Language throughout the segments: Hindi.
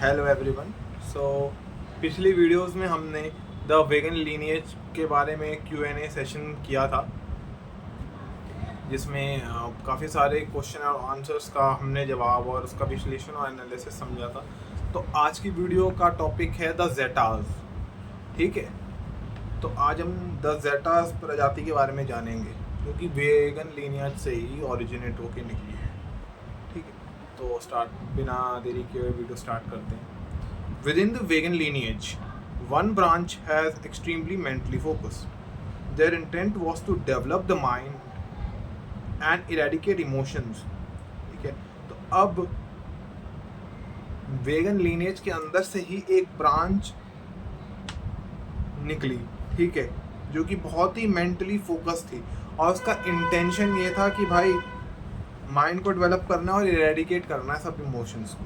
Hello everyone. सो पिछली वीडियोस में हमने द वेगन लीनिएज के बारे में Q&A सेशन किया था, जिसमें काफ़ी सारे क्वेश्चन और आंसर्स का हमने जवाब और उसका विश्लेषण और एनालिसिस समझा था। तो आज की वीडियो का टॉपिक है द जेटाज। ठीक है, तो आज हम द जेटाज प्रजाति के बारे में जानेंगे, जो कि वेगन लीनिएज से ही ओरिजिनेट होकर निकली है। ठीक है, तो बिना देरी के वीडियो स्टार्ट करते हैं। Within the vegan lineage, one branch has extremely mentally focused. Their intent was to develop the mind and eradicate emotions. ठीक है, तो अब वेगन लीनेज के अंदर से ही एक ब्रांच निकली, ठीक है, जो कि बहुत ही मेंटली फोकस थी और उसका इंटेंशन ये था कि भाई माइंड को डेवलप करना और इरेडिकेट करना है सब इमोशंस को।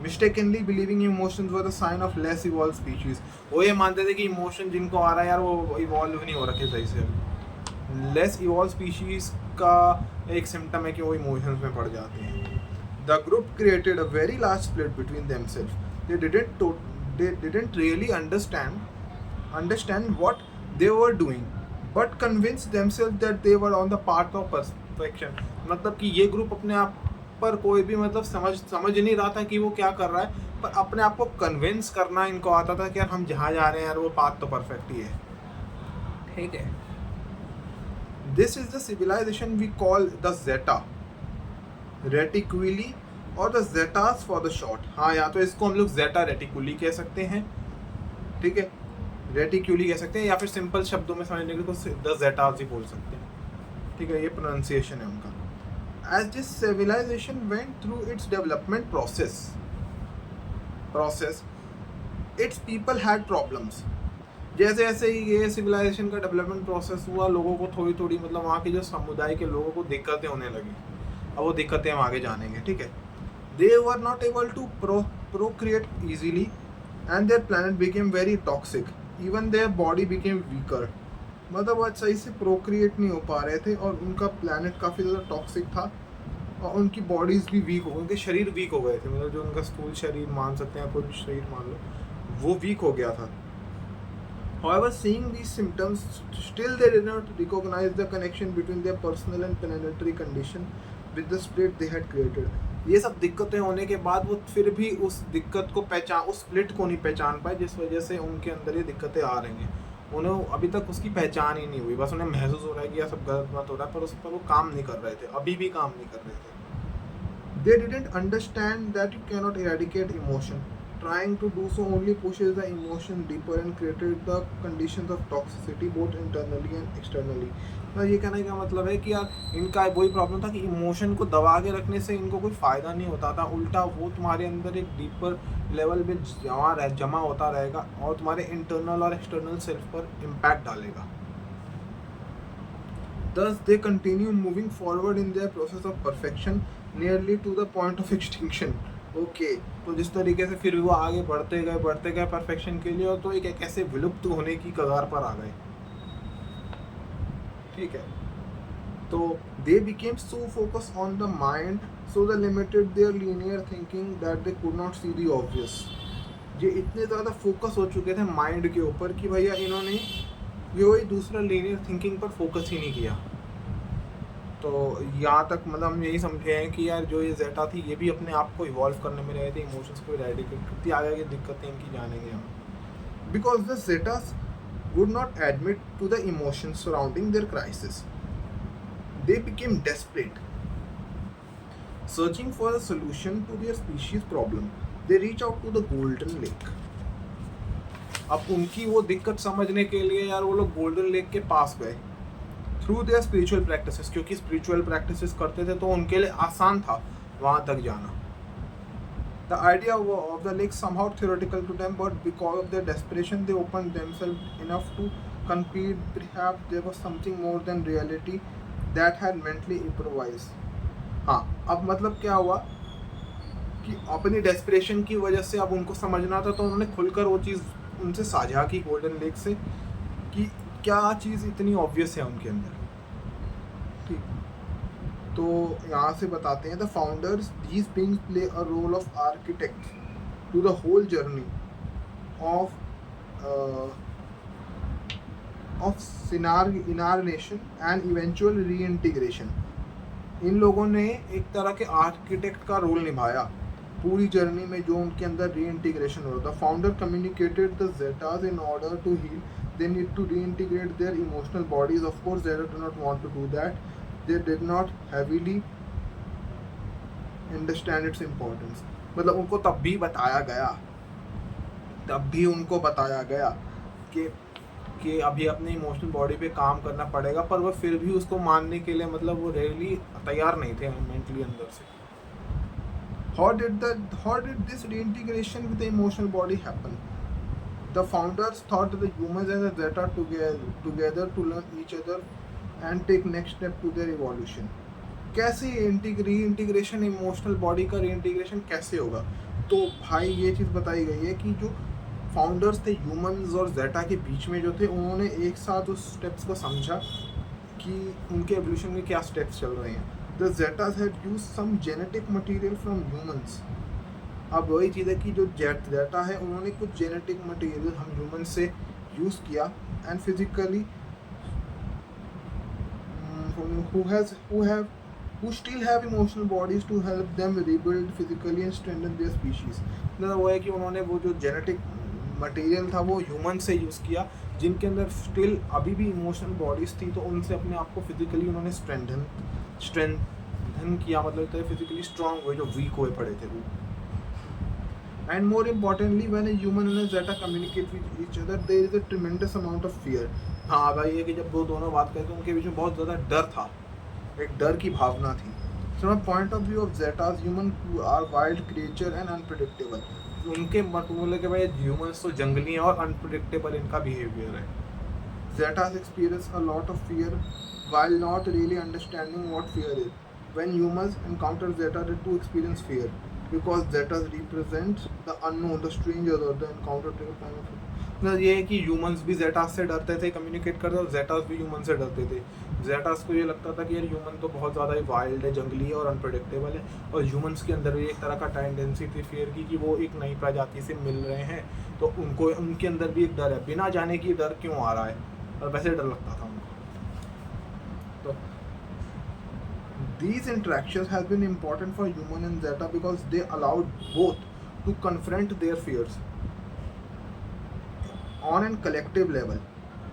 Mistakenly believing emotions were the sign of less evolve species. वो ये मानते थे कि इमोशन जिनको आ रहा है यार वो इवॉल्व नहीं हो रखे सही से। लेस इवॉल्व स्पीशीज का एक सिम्टम है कि वो इमोशंस में पड़ जाते हैं। The group created a very large split between themselves. They didn't really understand what they were doing but convinced themselves that they were on the path of perfection. मतलब कि ये ग्रुप अपने आप पर कोई भी मतलब समझ नहीं रहा था कि वो क्या कर रहा है, पर अपने आप को कन्विंस करना इनको आता था कि यार हम जहाँ जा रहे हैं यार वो पाथ तो परफेक्ट ही है। ठीक है, this is the civilization we call the Zeta Reticuli और the Zetas for the short. हाँ, या तो इसको हम लोग जेटा रेटिकुली कह सकते हैं, ठीक है, रेटिकुली कह सकते हैं, या फिर सिंपल शब्दों में समझने के लिए तो द जेटास ही बोल सकते हैं। ठीक है, ये प्रोनाउंसिएशन है उनका। As this civilization went through its development process, its people had problems. जैसे जैसे ये सिविलाइजेशन का डेवलपमेंट प्रोसेस हुआ, लोगों को थोड़ी थोड़ी मतलब वहाँ के जो समुदाय के लोगों को दिक्कतें होने लगी। अब वो दिक्कतें हम आगे जानेंगे। ठीक है, they were not able to procreate easily and their planet became very toxic. Even their body became weaker. मतलब वो सही से प्रोक्रिएट नहीं हो पा रहे थे और उनका प्लैनेट काफ़ी ज़्यादा टॉक्सिक था और उनकी बॉडीज़ भी वीक हो गई, उनके शरीर वीक हो गए थे। मतलब जो उनका स्थूल शरीर मान सकते हैं, कोई भी शरीर मान लो, वो वीक हो गया था। However, seeing these symptoms, still they did not recognize the connection between their personal and planetary condition with the split they had created. ये सब दिक्कतें होने के बाद वो फिर भी उस दिक्कत को उस स्प्लिट को नहीं पहचान पाए, जिस वजह से उनके अंदर ये दिक्कतें आ रही हैं। उन्हें अभी तक उसकी पहचान ही नहीं हुई, बस उन्हें महसूस हो रहा है कि यह सब गलत बात हो रहा है, पर उस पर वो काम नहीं कर रहे थे, अभी भी काम नहीं कर रहे थे। They didn't understand that you cannot eradicate emotion. Trying to do so only pushes the emotion deeper and created the conditions of toxicity both internally and externally. तो ये कहने का मतलब है कि यार इनका वही प्रॉब्लम था कि इमोशन को दबा के रखने से इनको कोई फ़ायदा नहीं होता था, उल्टा वो तुम्हारे अंदर एक डीपर लेवल में जमा होता रहेगा और तुम्हारे इंटरनल और एक्सटर्नल सेल्फ पर इम्पैक्ट डालेगा। Thus they continue moving forward in their process of perfection nearly to the point of extinction. Okay, तो जिस तरीके से फिर वो आगे बढ़ते गए परफेक्शन के लिए, और तो एक ऐसे विलुप्त होने की कगार पर आ गए। ठीक है, तो they became so focused on the mind, so they limited their linear thinking that they could not see the obvious. ये इतने ज़्यादा फोकस हो चुके थे माइंड के ऊपर कि भैया इन्होंने ये वही दूसरा लीनियर थिंकिंग पर फोकस ही नहीं किया। तो यहाँ तक मतलब हम यही समझे हैं कि यार जो ये जेटा थी ये भी अपने आप को इवॉल्व करने में रहे थे, इमोशंस को इरेडिकेट करती। आगे की दिक्कतें इनकी जानेंगे हम। Because the Zetas would not admit to the emotions surrounding their crisis. They became desperate. Searching for a solution to their species problem, they reach out to the Golden Lake. अब उनकी वो दिक्कत समझने के लिए यार वो लोग गोल्डन लेक के पास गए थ्रू देयर स्पिरिचुअल प्रैक्टिसेस, क्योंकि स्पिरिचुअल प्रैक्टिसेस करते थे तो उनके लिए आसान था वहाँ तक जाना। The idea of the lake somehow theoretical to them, but because of their desperation, they opened themselves enough to compete. Perhaps there was something more than reality that had mentally improvised. हाँ, अब मतलब क्या हुआ कि अपनी डेस्परेशन की वजह से अब उनको समझना था, तो उन्होंने खुलकर वो चीज़ उनसे साझा की गोल्डन लेक से कि क्या चीज़ इतनी ऑब्वियस है उनके अंदर। ठीक, तो यहाँ से बताते हैं the founders these beings play a role of architect to the whole journey of incarnation and eventual reintegration. इन लोगों ने एक तरह के आर्किटेक्ट का रोल निभाया पूरी जर्नी में जो उनके अंदर रीइंटीग्रेशन हो रहा था। Founder communicated the Zetas in order to heal they need to reintegrate their emotional bodies. Of course Zeta do not want to do that, they did not heavily understand its importance. मतलब उनको तब भी उनको बताया गया कि अभी अपने इमोशनल बॉडी पे काम करना पड़ेगा, पर वो फिर भी उसको मानने के लिए मतलब वो रियली तैयार नहीं थे मेंटली अंदर से। How did this reintegration with the emotional body happen? The founders thought that the humans and the Zeta together to learn each other and take next step to their evolution. कैसे रीइंटीग्रेशन, इमोशनल बॉडी का रीइंटीग्रेशन कैसे होगा? तो भाई ये चीज़ बताई गई है कि जो फाउंडर्स थे ह्यूमंस और जेटा के बीच में जो थे, उन्होंने एक साथ उस स्टेप्स को समझा कि उनके एवोल्यूशन में क्या स्टेप्स चल रहे हैं। The Zetas had used some genetic material from humans. अब वही चीज़ है कि जो जेटा है उन्होंने कुछ जेनेटिक मटेरियल हम ह्यूमन से यूज़ किया and physically who still have emotional bodies to help them rebuild physically and strengthen their species. मतलब वो है कि उन्होंने वो जो जेनेटिक मटेरियल था वो ह्यूमन से यूज़ किया जिनके अंदर स्टिल अभी भी इमोशनल बॉडीज़ थी, तो उनसे अपने आप को फिजिकली उन्होंने स्ट्रेंथन किया, मतलब फिजिकली स्ट्रांग हुए जो वीक हुए पड़े थे वो। And more importantly when a human and a zeta communicate with each other there is a tremendous amount of fear. हाँ भाई, ये कि जब वो दोनों बात करते उनके बीच में बहुत ज़्यादा डर था, एक डर की भावना थी। From a point of view of जेटास, human are wild creature and unpredictable. उनके बोले कि भाई ह्यूमंस तो जंगली हैं और अनप्रेडिक्टेबल इनका बिहेवियर है। जेटास experience a lot of fear while not really understanding what fear is. When humans encounter Zeta, they too experience fear because Zetas represent the unknown, the stranger, or the encounter to kind of। मतलब ये है कि ह्यूमंस भी जेटास से डरते थे, कम्युनिकेट करते, और जेटास भी ह्यूमन से डरते थे। जेटास को ये लगता था कि यार ह्यूमन तो बहुत ज़्यादा ही वाइल्ड है, जंगली है और अनप्रेडिक्टेबल है, और ह्यूमंस के अंदर भी एक तरह का टेंडेंसी थी फियर की कि वो एक नई प्रजाति से मिल रहे हैं, तो उनको उनके अंदर भी एक डर है, बिना जाने की डर क्यों आ रहा है, और वैसे डर लगता था उनको। तो these interactions have been important for human and Zeta because they allowed both to confront their fears on a collective level.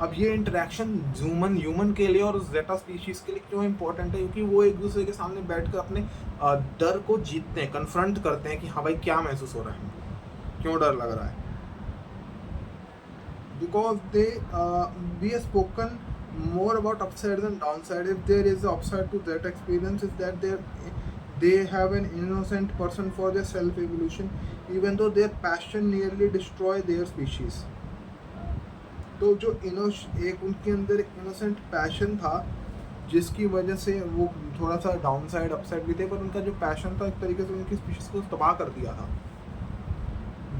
अब ये इंटरेक्शन ह्यूमन के लिए और जेटा स्पीशीज के लिए क्यों इम्पोर्टेंट है? क्योंकि वो एक दूसरे के सामने बैठकर अपने डर को जीतते हैं, कन्फ्रंट करते हैं कि हाँ भाई क्या महसूस हो रहा है, क्यों डर लग रहा है। Because they we have spoken more about upside than downside. If there is an upside to that experience is that they have an innocent person for their self evolution, even though their passion nearly destroy their species. तो जो एक उनके अंदर एक इनोसेंट पैशन था जिसकी वजह से वो थोड़ा सा डाउनसाइड अपसाइड भी थे, पर उनका जो पैशन था एक तरीके से उनकी स्पीशीज को तबाह कर दिया था।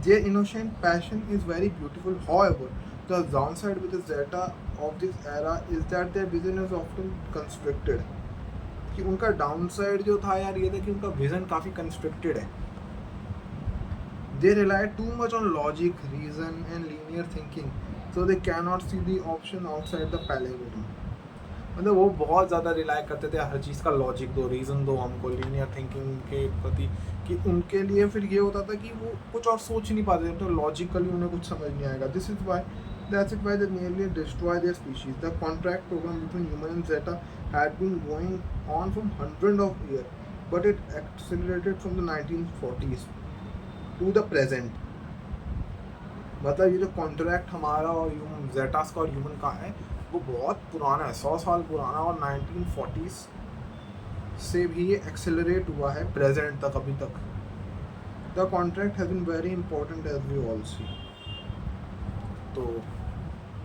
Their innocent passion is very beautiful. However, the downside with the Zeta of this era is that their vision is often constricted. कि उनका डाउनसाइड जो था यार ये था कि उनका विजन काफ़ी कंस्ट्रिक्टेड है। They rely too much on logic, reason and linear thinking, so they cannot see the option outside the palladium. मतलब वो बहुत ज़्यादा रिलाई करते थे हर चीज़ का लॉजिक दो, रीज़न दो हमको, लीनियर थिंकिंग के प्रति, कि उनके लिए फिर ये होता था कि वो कुछ और सोच नहीं पाते थे, तो लॉजिकली उन्हें कुछ समझ नहीं आएगा। This is why that's it why they nearly destroy their species. The contract program between human and Zeta had been going on from hundreds of years, but it accelerated from the 1940s to the present. मतलब ये जो कॉन्ट्रैक्ट हमारा और जेटास का और ह्यूमन का है वो बहुत पुराना है, 100 साल पुराना, और 1940s से भी ये एक्सेलरेट हुआ है प्रेजेंट तक, अभी तक। The contract has been very important as we all see. तो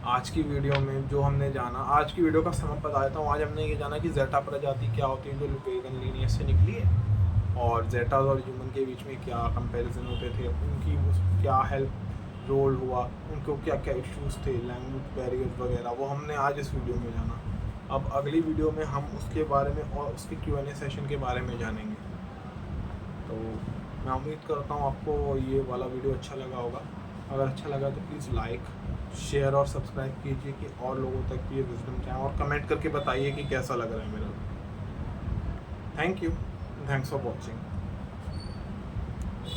आज की वीडियो में जो हमने जाना, आज की वीडियो का समय बता देता हूँ। आज हमने ये जाना कि जेटा प्रजाति क्या होती है जो लुपेगन लीनियज से निकली है, और जेटा और ह्यूमन के बीच में क्या कंपैरिजन होते थे, उनकी क्या हेल्प रोल हुआ, उनको क्या क्या इश्यूज़ थे, लैंग्वेज बैरियर वगैरह, वो हमने आज इस वीडियो में जाना। अब अगली वीडियो में हम उसके बारे में और उसके Q&A सेशन के बारे में जानेंगे। तो मैं उम्मीद करता हूँ आपको ये वाला वीडियो अच्छा लगा होगा। अगर अच्छा लगा तो प्लीज़ लाइक, शेयर और सब्सक्राइब कीजिए कि और लोगों तक ये विज़डम जाए, और कमेंट करके बताइए कि कैसा लग रहा है मेरा। Thank you, thanks for watching.